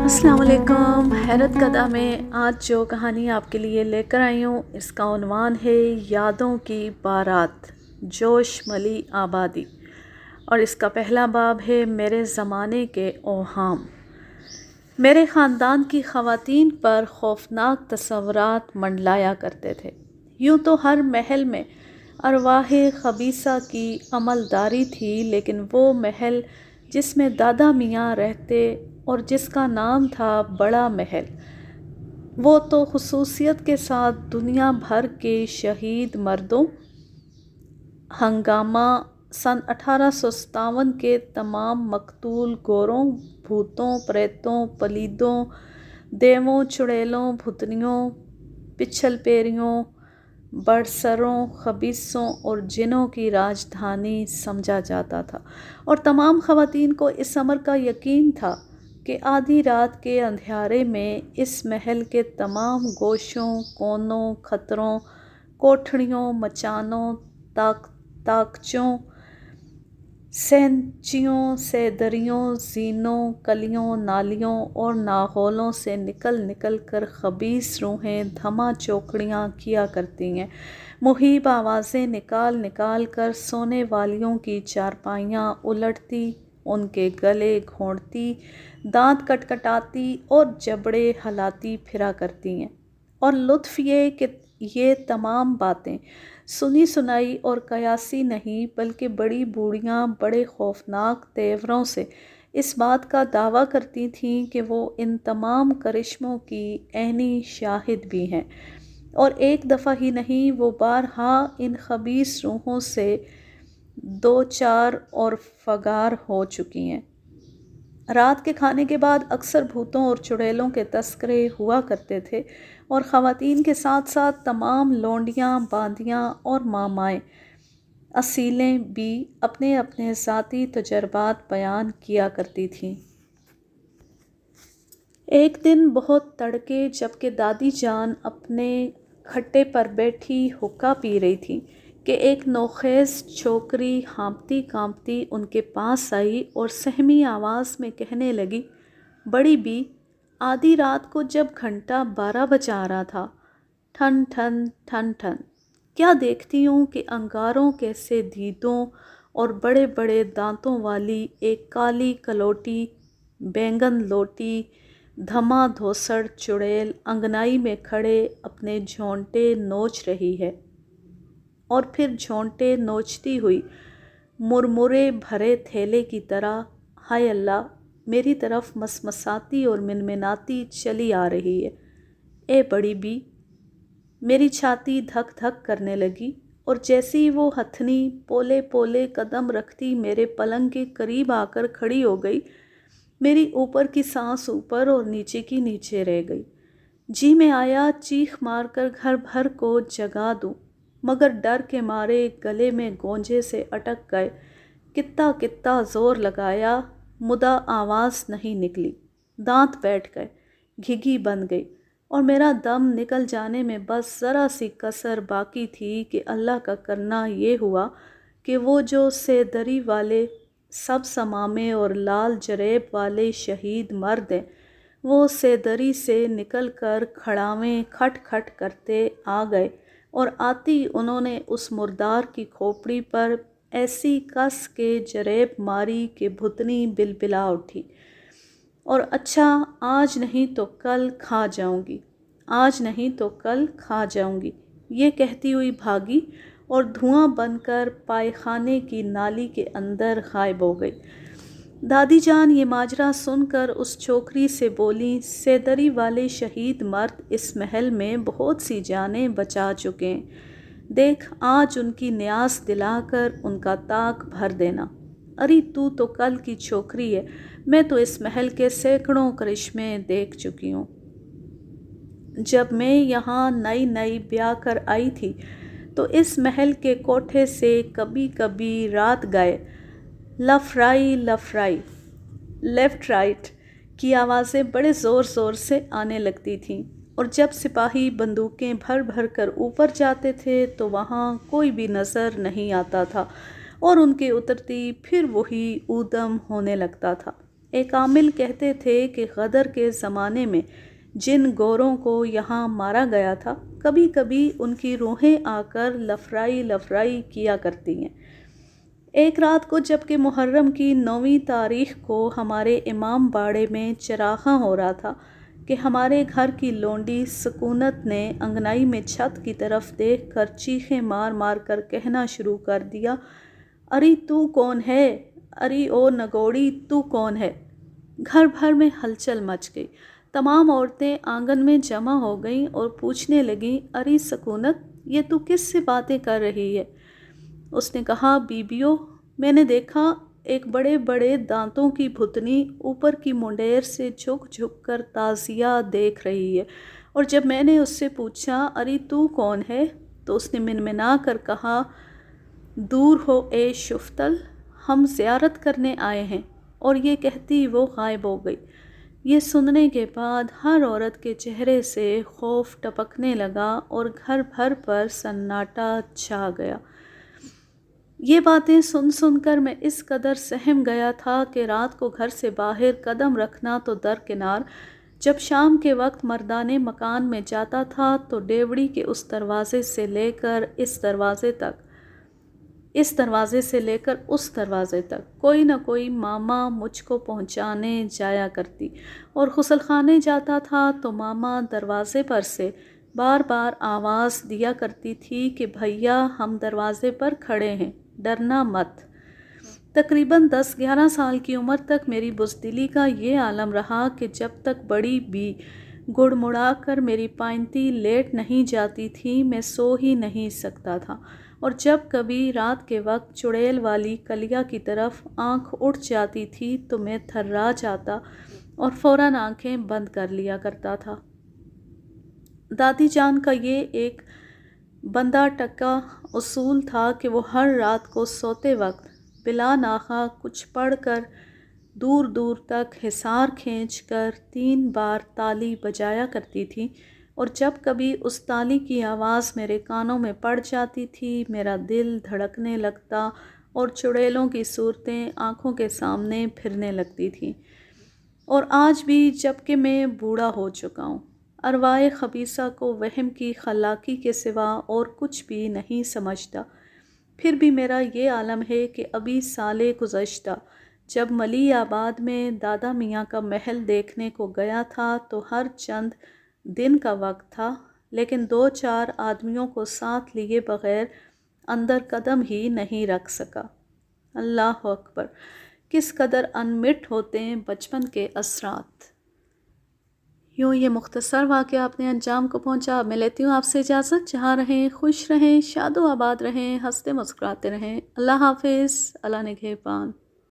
السلام علیکم۔ حیرت کدہ میں آج جو کہانی آپ کے لیے لے کر آئی ہوں اس کا عنوان ہے یادوں کی بارات، جوش ملی آبادی، اور اس کا پہلا باب ہے میرے زمانے کے اوہام۔ میرے خاندان کی خواتین پر خوفناک تصورات منڈلایا کرتے تھے۔ یوں تو ہر محل میں ارواح خبیثہ کی عملداری تھی، لیکن وہ محل جس میں دادا میاں رہتے اور جس کا نام تھا بڑا محل، وہ تو خصوصیت کے ساتھ دنیا بھر کے شہید مردوں، ہنگامہ سن 1857 کے تمام مقتول گوروں، بھوتوں، پریتوں، پلیدوں، دیووں، چڑیلوں، بھوتنیوں، پچھل پیریوں، برسروں، خبیثوں اور جنوں کی راجدھانی سمجھا جاتا تھا، اور تمام خواتین کو اس امر کا یقین تھا کہ آدھی رات کے اندھیارے میں اس محل کے تمام گوشوں، کونوں، کھتروں، کوٹھڑیوں، مچانوں، تاکچوں، سینچیوں، سیدریوں، زینوں، کلیوں، نالیوں اور ناہولوں سے نکل نکل کر خبیث روحیں دھما چوکڑیاں کیا کرتی ہیں، مہیب آوازیں نکال نکال کر سونے والیوں کی چارپائیاں الٹتی، ان کے گلے گھونٹتی، دانت کٹکھٹاتی اور جبڑے ہلاتی پھرا کرتی ہیں۔ اور لطف یہ کہ یہ تمام باتیں سنی سنائی اور قیاسی نہیں، بلکہ بڑی بوڑھیاں بڑے خوفناک تیوروں سے اس بات کا دعویٰ کرتی تھیں کہ وہ ان تمام کرشموں کی عینی شاہد بھی ہیں، اور ایک دفعہ ہی نہیں، وہ بارہا ان خبیث روحوں سے دوچار اور فگار ہو چکی ہیں۔ رات کے کھانے کے بعد اکثر بھوتوں اور چڑیلوں کے تذکرے ہوا کرتے تھے، اور خواتین کے ساتھ ساتھ تمام لونڈیاں، باندیاں اور مامائیں اصیلیں بھی اپنے اپنے ذاتی تجربات بیان کیا کرتی تھیں۔ ایک دن بہت تڑکے جبکہ دادی جان اپنے کھٹے پر بیٹھی حقہ پی رہی تھیں کہ ایک نوخیز چھوکری ہانپتی کانپتی ان کے پاس آئی اور سہمی آواز میں کہنے لگی، بڑی بی، آدھی رات کو جب گھنٹہ 12 بجا رہا تھا، ٹھن ٹھن ٹھن ٹھن، کیا دیکھتی ہوں کہ انگاروں کیسے دیدوں اور بڑے بڑے دانتوں والی ایک کالی کلوٹی بینگن لوٹی دھما دھوسڑ چڑیل انگنائی میں کھڑے اپنے جھونٹے نوچ رہی ہے، اور پھر جھونٹے نوچتی ہوئی مرمرے بھرے تھیلے کی طرح ہائے اللہ میری طرف مسمساتی اور منمناتی چلی آ رہی ہے۔ اے بڑی بی، میری چھاتی دھک دھک کرنے لگی، اور جیسی ہی وہ ہتھنی پولے پولے قدم رکھتی میرے پلنگ کے قریب آ کر کھڑی ہو گئی، میری اوپر کی سانس اوپر اور نیچے کی نیچے رہ گئی۔ جی میں آیا چیخ مار کر گھر بھر کو جگا دوں، مگر ڈر کے مارے گلے میں گونجے سے اٹک گئے، کتا کتا زور لگایا، مدعا آواز نہیں نکلی، دانت بیٹھ گئے، گھگی بن گئی، اور میرا دم نکل جانے میں بس ذرا سی کسر باقی تھی کہ اللہ کا کرنا یہ ہوا کہ وہ جو سیدری والے سبز عمامے اور لال جریب والے شہید مرد ہیں، وہ سیدری سے نکل کر کھڑاویں کھٹ کھٹ کرتے آ گئے، اور آتی انہوں نے اس مردار کی کھوپڑی پر ایسی کس کے جریب ماری کہ بھوتنی بلبلا اٹھی، اور اچھا آج نہیں تو کل کھا جاؤں گی، آج نہیں تو کل کھا جاؤں گی، یہ کہتی ہوئی بھاگی اور دھواں بن کر پائے خانے کی نالی کے اندر غائب ہو گئی۔ دادی جان یہ ماجرا سن کر اس چھوکری سے بولیں، سیدری والے شہید مرد اس محل میں بہت سی جانیں بچا چکے ہیں، دیکھ آج ان کی نیاز دلا کر ان کا طاق بھر دینا۔ ارے تو کل کی چھوکری ہے، میں تو اس محل کے سینکڑوں کرشمے دیکھ چکی ہوں۔ جب میں یہاں نئی نئی بیاہ کر آئی تھی تو اس محل کے کوٹھے سے کبھی کبھی رات گئے لفرائی لفرائی لیفٹ رائٹ کی آوازیں بڑے زور زور سے آنے لگتی تھیں، اور جب سپاہی بندوقیں بھر بھر کر اوپر جاتے تھے تو وہاں کوئی بھی نظر نہیں آتا تھا اور ان کے اترتی پھر وہی اودم ہونے لگتا تھا۔ ایک عامل کہتے تھے کہ غدر کے زمانے میں جن گوروں کو یہاں مارا گیا تھا کبھی کبھی ان کی روحیں آ کر لفرائی لفرائی کیا کرتی ہیں۔ ایک رات کو جب کہ محرم کی 9ویں تاریخ کو ہمارے امام باڑے میں چراغاں ہو رہا تھا کہ ہمارے گھر کی لونڈی سکونت نے انگنائی میں چھت کی طرف دیکھ کر چیخیں مار مار کر کہنا شروع کر دیا، اری تو کون ہے؟ اری او نگوڑی تو کون ہے؟ گھر بھر میں ہلچل مچ گئی۔ تمام عورتیں آنگن میں جمع ہو گئیں اور پوچھنے لگیں، اری سکونت، یہ تو کس سے باتیں کر رہی ہے؟ اس نے کہا، بیبیوں، میں نے دیکھا ایک بڑے بڑے دانتوں کی بھتنی اوپر کی منڈیر سے جھک جھک کر تازیہ دیکھ رہی ہے، اور جب میں نے اس سے پوچھا، اری تو کون ہے؟ تو اس نے منمنا کر کہا، دور ہو اے شفتل، ہم زیارت کرنے آئے ہیں، اور یہ کہتی وہ غائب ہو گئی۔ یہ سننے کے بعد ہر عورت کے چہرے سے خوف ٹپکنے لگا اور گھر بھر پر سناٹا چھا گیا۔ یہ باتیں سن سن کر میں اس قدر سہم گیا تھا کہ رات کو گھر سے باہر قدم رکھنا تو درکنار، جب شام کے وقت مردانہ مکان میں جاتا تھا تو ڈیوڑی کے اس دروازے سے لے کر اس دروازے تک، اس دروازے سے لے کر اس دروازے تک کوئی نہ کوئی ماما مجھ کو پہنچانے جایا کرتی، اور غسل خانے جاتا تھا تو ماما دروازے پر سے بار بار آواز دیا کرتی تھی کہ بھیا ہم دروازے پر کھڑے ہیں، ڈرنا مت۔ تقریباً 10-11 سال کی عمر تک میری بزدلی کا یہ عالم رہا کہ جب تک بڑی بی گڑ مڑا کر میری پائنتی لیٹ نہیں جاتی تھی میں سو ہی نہیں سکتا تھا، اور جب کبھی رات کے وقت چڑیل والی کلیا کی طرف آنکھ اٹھ جاتی تھی تو میں تھرا جاتا اور فوراً آنکھیں بند کر لیا کرتا تھا۔ دادی جان کا یہ ایک بندہ ٹکا اصول تھا کہ وہ ہر رات کو سوتے وقت بلا ناغہ کچھ پڑھ کر دور دور تک حصار کھینچ کر 3 بار تالی بجایا کرتی تھی، اور جب کبھی اس تالی کی آواز میرے کانوں میں پڑ جاتی تھی میرا دل دھڑکنے لگتا اور چڑیلوں کی صورتیں آنکھوں کے سامنے پھرنے لگتی تھیں۔ اور آج بھی جب کہ میں بوڑھا ہو چکا ہوں، ارواح خبیثہ کو وہم کی خلاقی کے سوا اور کچھ بھی نہیں سمجھتا، پھر بھی میرا یہ عالم ہے کہ ابھی سال گزشتہ جب ملی آباد میں دادا میاں کا محل دیکھنے کو گیا تھا تو ہر چند دن کا وقت تھا، لیکن 2-4 آدمیوں کو ساتھ لیے بغیر اندر قدم ہی نہیں رکھ سکا۔ اللہ اکبر، کس قدر انمٹ ہوتے ہیں بچپن کے اثرات۔ یوں یہ مختصر واقعہ اپنے انجام کو پہنچا۔ میں لیتی ہوں آپ سے اجازت، جہاں رہیں خوش رہیں، شاد و آباد رہیں، ہنستے مسکراتے رہیں۔ اللہ حافظ، اللہ نگہبان۔